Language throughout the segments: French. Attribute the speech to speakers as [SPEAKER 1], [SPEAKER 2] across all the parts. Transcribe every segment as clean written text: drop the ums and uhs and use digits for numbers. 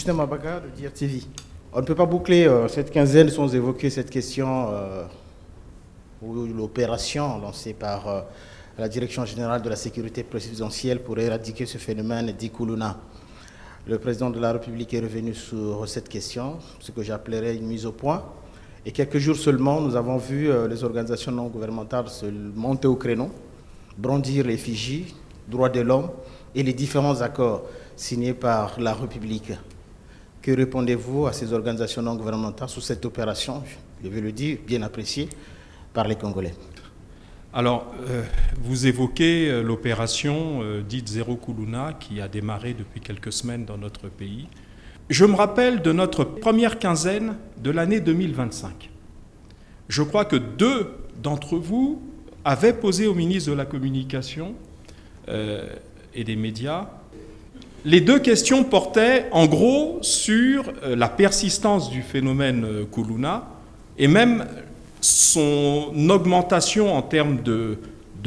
[SPEAKER 1] Justin Mabaka de DIRTV. On ne peut pas boucler cette quinzaine sans évoquer cette question ou l'opération lancée par la Direction générale de la sécurité présidentielle pour éradiquer ce phénomène dit Koulouna. Le président de la République est revenu sur cette question, ce que j'appellerais une mise au point. Et quelques jours seulement, nous avons vu les organisations non gouvernementales se monter au créneau, brandir l'effigie, droits de l'homme et les différents accords signés par la République. Que répondez-vous à ces organisations non gouvernementales sur cette opération, je vais le dire, bien appréciée par les Congolais?
[SPEAKER 2] Alors, vous évoquez l'opération dite Zéro Koulouna qui a démarré depuis quelques semaines dans notre pays. Je me rappelle de notre première quinzaine de l'année 2025. Je crois que 2 d'entre vous avaient posé au ministre de la Communication et des Médias. Les 2 questions portaient en gros sur la persistance du phénomène Koulouna et même son augmentation en termes de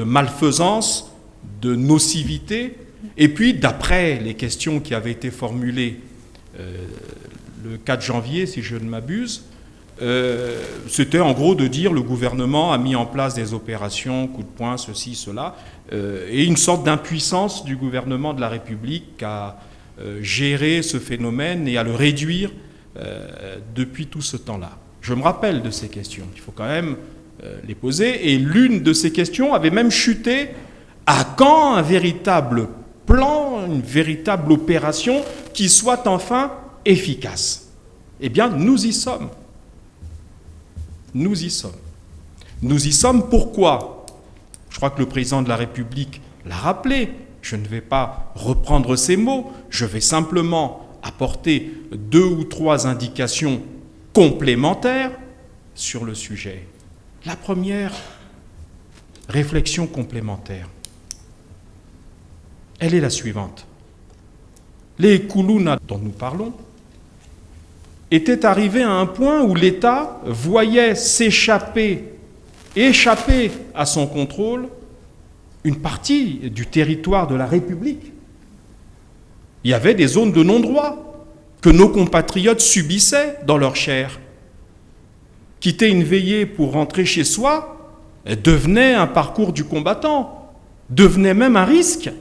[SPEAKER 2] malfaisance, de nocivité, et puis d'après les questions qui avaient été formulées le 4 janvier, si je ne m'abuse, c'était en gros de dire le gouvernement a mis en place des opérations, coup de poing, ceci, cela, et une sorte d'impuissance du gouvernement de la République à gérer ce phénomène et à le réduire depuis tout ce temps-là. Je me rappelle de ces questions, il faut quand même les poser, et l'une de ces questions avait même chuté: à quand un véritable plan, une véritable opération qui soit enfin efficace? Eh bien, nous y sommes. Nous y sommes. Nous y sommes pourquoi? Je crois que le président de la République l'a rappelé. Je ne vais pas reprendre ces mots. Je vais simplement apporter 2 ou 3 indications complémentaires sur le sujet. La première réflexion complémentaire, elle est la suivante. Les Koulouna dont nous parlons étaient arrivés à un point où l'État voyait échapper à son contrôle une partie du territoire de la République. Il y avait des zones de non-droit que nos compatriotes subissaient dans leur chair. Quitter une veillée pour rentrer chez soi devenait un parcours du combattant, devenait même un risque,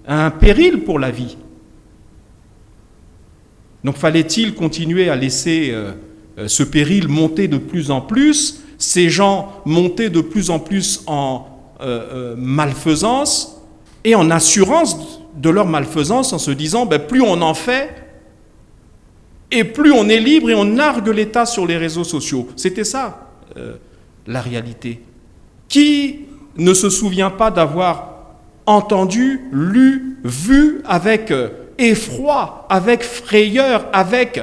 [SPEAKER 2] un péril pour la vie. Donc fallait-il continuer à laisser ce péril monter de plus en plus, ces gens monter de plus en plus en malfaisance et en assurance de leur malfaisance en se disant plus on en fait et plus on est libre et on nargue l'État sur les réseaux sociaux. C'était ça la réalité. Qui ne se souvient pas d'avoir entendu, lu, vu avec effroi, avec frayeur, avec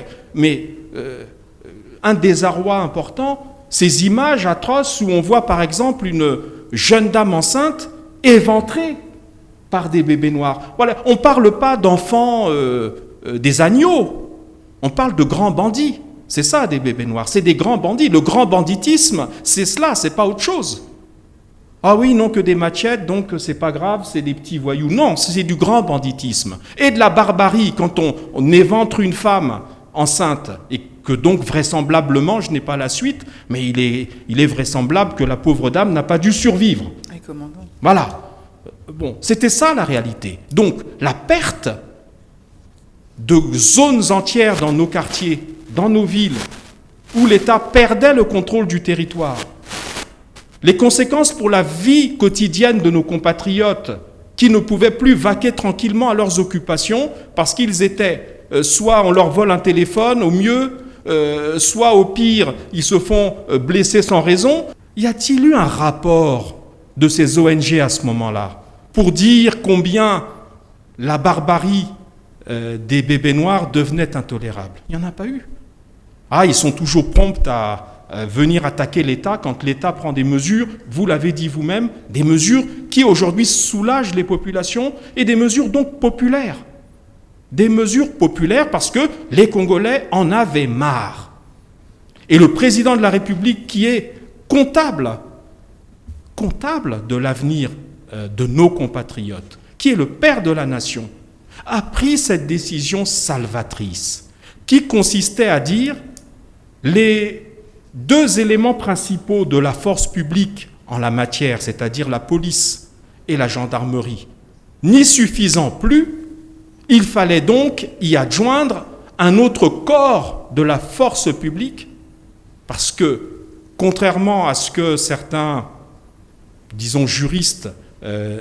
[SPEAKER 2] un désarroi important, ces images atroces où on voit par exemple une jeune dame enceinte éventrée par des bébés noirs. Voilà, on ne parle pas d'enfants des agneaux, on parle de grands bandits. C'est ça des bébés noirs, c'est des grands bandits. Le grand banditisme, c'est cela, c'est pas autre chose. Ah oui, non, que des machettes, donc c'est pas grave, c'est des petits voyous. Non, c'est du grand banditisme. Et de la barbarie, quand on éventre une femme enceinte, et que donc vraisemblablement, je n'ai pas la suite, mais il est vraisemblable que la pauvre dame n'a pas dû survivre.
[SPEAKER 3] Et comment donc ?
[SPEAKER 2] Voilà. Bon, c'était ça la réalité. Donc, la perte de zones entières dans nos quartiers, dans nos villes, où l'État perdait le contrôle du territoire, les conséquences pour la vie quotidienne de nos compatriotes qui ne pouvaient plus vaquer tranquillement à leurs occupations parce qu'ils étaient, soit on leur vole un téléphone au mieux, soit au pire, ils se font blesser sans raison. Y a-t-il eu un rapport de ces ONG à ce moment-là pour dire combien la barbarie des bébés noirs devenait intolérable? Il n'y en a pas eu. Ah, ils sont toujours prompts à venir attaquer l'État quand l'État prend des mesures, vous l'avez dit vous-même, des mesures qui aujourd'hui soulagent les populations et des mesures donc populaires. Des mesures populaires parce que les Congolais en avaient marre. Et le président de la République qui est comptable de l'avenir de nos compatriotes, qui est le père de la nation, a pris cette décision salvatrice. qui consistait à dire les deux éléments principaux de la force publique en la matière, c'est-à-dire la police et la gendarmerie, n'y suffisant plus, il fallait donc y adjoindre un autre corps de la force publique, parce que, contrairement à ce que certains, disons, juristes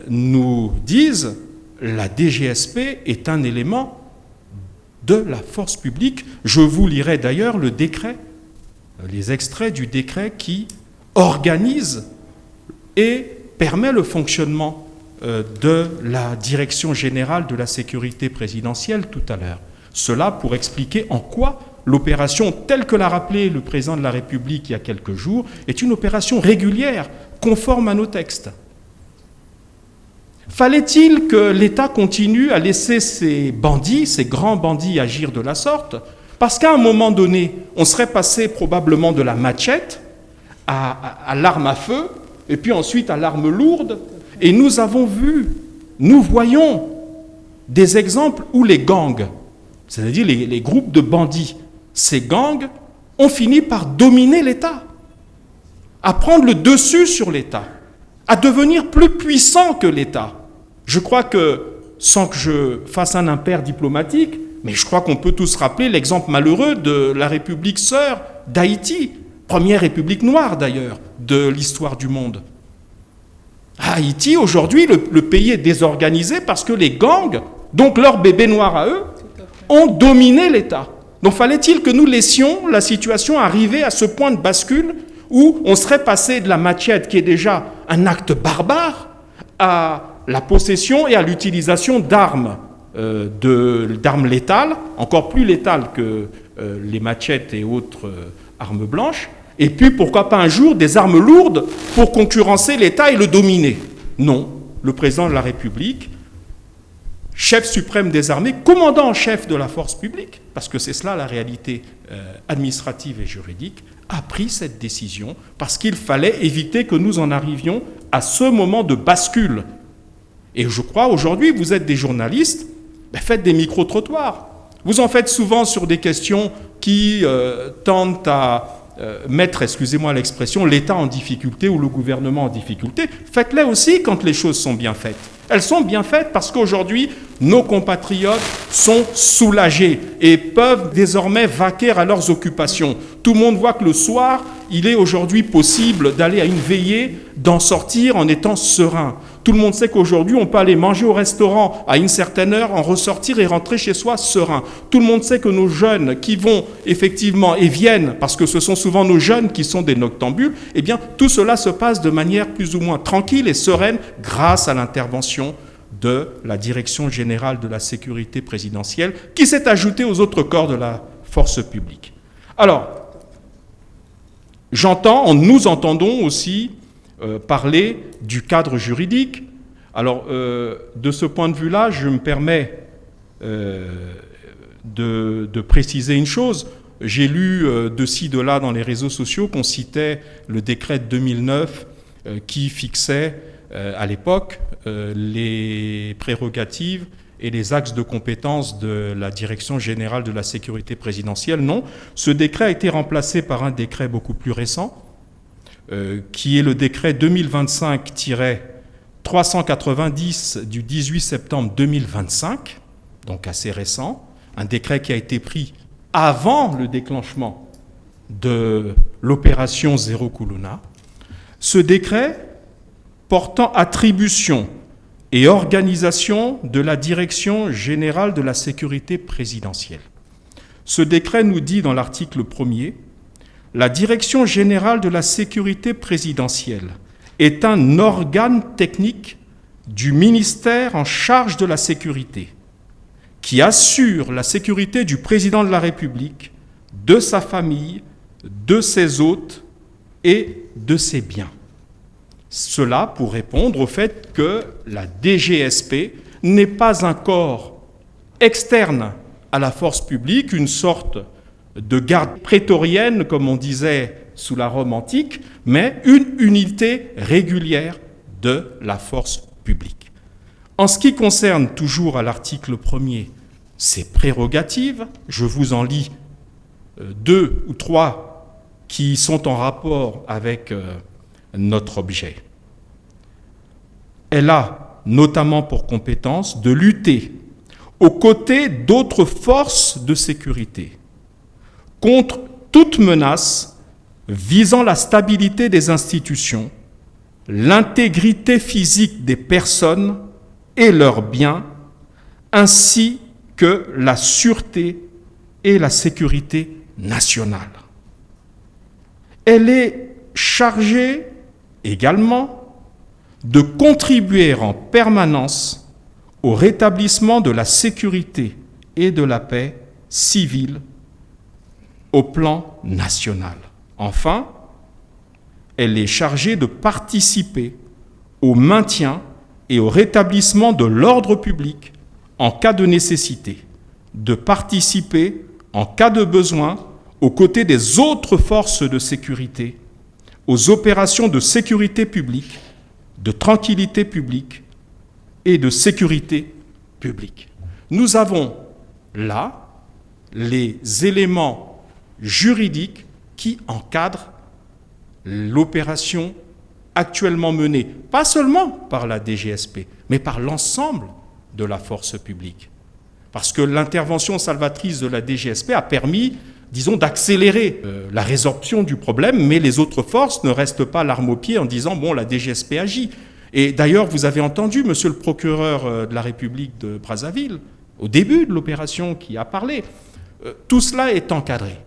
[SPEAKER 2] nous disent, la DGSP est un élément de la force publique. Je vous lirai d'ailleurs le décret, les extraits du décret qui organise et permet le fonctionnement de la Direction générale de la sécurité présidentielle tout à l'heure. Cela pour expliquer en quoi l'opération, telle que l'a rappelé le président de la République il y a quelques jours, est une opération régulière, conforme à nos textes. Fallait-il que l'État continue à laisser ces bandits, ces grands bandits agir de la sorte? Parce qu'à un moment donné, on serait passé probablement de la machette à l'arme à feu, et puis ensuite à l'arme lourde. Et nous avons vu, nous voyons des exemples où les gangs, c'est-à-dire les groupes de bandits, ces gangs ont fini par dominer l'État, à prendre le dessus sur l'État, à devenir plus puissants que l'État. Je crois que, sans que je fasse un impair diplomatique, mais je crois qu'on peut tous rappeler l'exemple malheureux de la République sœur d'Haïti, première république noire d'ailleurs de l'histoire du monde. À Haïti, aujourd'hui, le pays est désorganisé parce que les gangs, donc leurs bébés noirs à eux, ont dominé l'État. Donc fallait-il que nous laissions la situation arriver à ce point de bascule où on serait passé de la machette, qui est déjà un acte barbare, à la possession et à l'utilisation d'armes, d'armes létales, encore plus létales que les machettes et autres armes blanches, et puis, pourquoi pas un jour, des armes lourdes pour concurrencer l'État et le dominer? Non, le président de la République, chef suprême des armées, commandant en chef de la force publique, parce que c'est cela la réalité administrative et juridique, a pris cette décision parce qu'il fallait éviter que nous en arrivions à ce moment de bascule. Et je crois, aujourd'hui, vous êtes des journalistes, faites des micro-trottoirs. Vous en faites souvent sur des questions qui tendent à mettre, excusez-moi l'expression, l'État en difficulté ou le gouvernement en difficulté. Faites-les aussi quand les choses sont bien faites. Elles sont bien faites parce qu'aujourd'hui, nos compatriotes sont soulagés et peuvent désormais vaquer à leurs occupations. Tout le monde voit que le soir, il est aujourd'hui possible d'aller à une veillée, d'en sortir en étant serein. Tout le monde sait qu'aujourd'hui, on peut aller manger au restaurant à une certaine heure, en ressortir et rentrer chez soi serein. Tout le monde sait que nos jeunes qui vont effectivement et viennent, parce que ce sont souvent nos jeunes qui sont des noctambules, eh bien, tout cela se passe de manière plus ou moins tranquille et sereine grâce à l'intervention de la Direction générale de la sécurité présidentielle, qui s'est ajoutée aux autres corps de la force publique. Alors, nous entendons aussi parler du cadre juridique. Alors, de ce point de vue-là, je me permets de préciser une chose. J'ai lu de ci, de là dans les réseaux sociaux qu'on citait le décret de 2009 qui fixait à l'époque les prérogatives et les axes de compétences de la Direction générale de la sécurité présidentielle. Non, ce décret a été remplacé par un décret beaucoup plus récent, qui est le décret 2025-390 du 18 septembre 2025, donc assez récent, un décret qui a été pris avant le déclenchement de l'opération Zéro Kuluna. Ce décret portant attribution et organisation de la Direction générale de la sécurité présidentielle. Ce décret nous dit dans l'article 1er: la Direction générale de la sécurité présidentielle est un organe technique du ministère en charge de la sécurité, qui assure la sécurité du président de la République, de sa famille, de ses hôtes et de ses biens. Cela pour répondre au fait que la DGSP n'est pas un corps externe à la force publique, une sorte de garde prétorienne, comme on disait sous la Rome antique, mais une unité régulière de la force publique. En ce qui concerne toujours à l'article 1er ses prérogatives. Je vous en lis 2 ou 3 qui sont en rapport avec notre objet. Elle a notamment pour compétence de lutter aux côtés d'autres forces de sécurité contre toute menace visant la stabilité des institutions, l'intégrité physique des personnes et leurs biens, ainsi que la sûreté et la sécurité nationale. Elle est chargée également de contribuer en permanence au rétablissement de la sécurité et de la paix civile au plan national. Enfin, elle est chargée de participer au maintien et au rétablissement de l'ordre public en cas de nécessité, de participer en cas de besoin aux côtés des autres forces de sécurité, aux opérations de sécurité publique, de tranquillité publique et de sécurité publique. Nous avons là les éléments juridiques qui encadrent l'opération actuellement menée, pas seulement par la DGSP, mais par l'ensemble de la force publique. Parce que l'intervention salvatrice de la DGSP a permis, disons, d'accélérer la résorption du problème, mais les autres forces ne restent pas l'arme au pied en disant « bon, la DGSP agit ». Et d'ailleurs, vous avez entendu, monsieur le procureur de la République de Brazzaville, au début de l'opération, qui a parlé. Tout cela est encadré.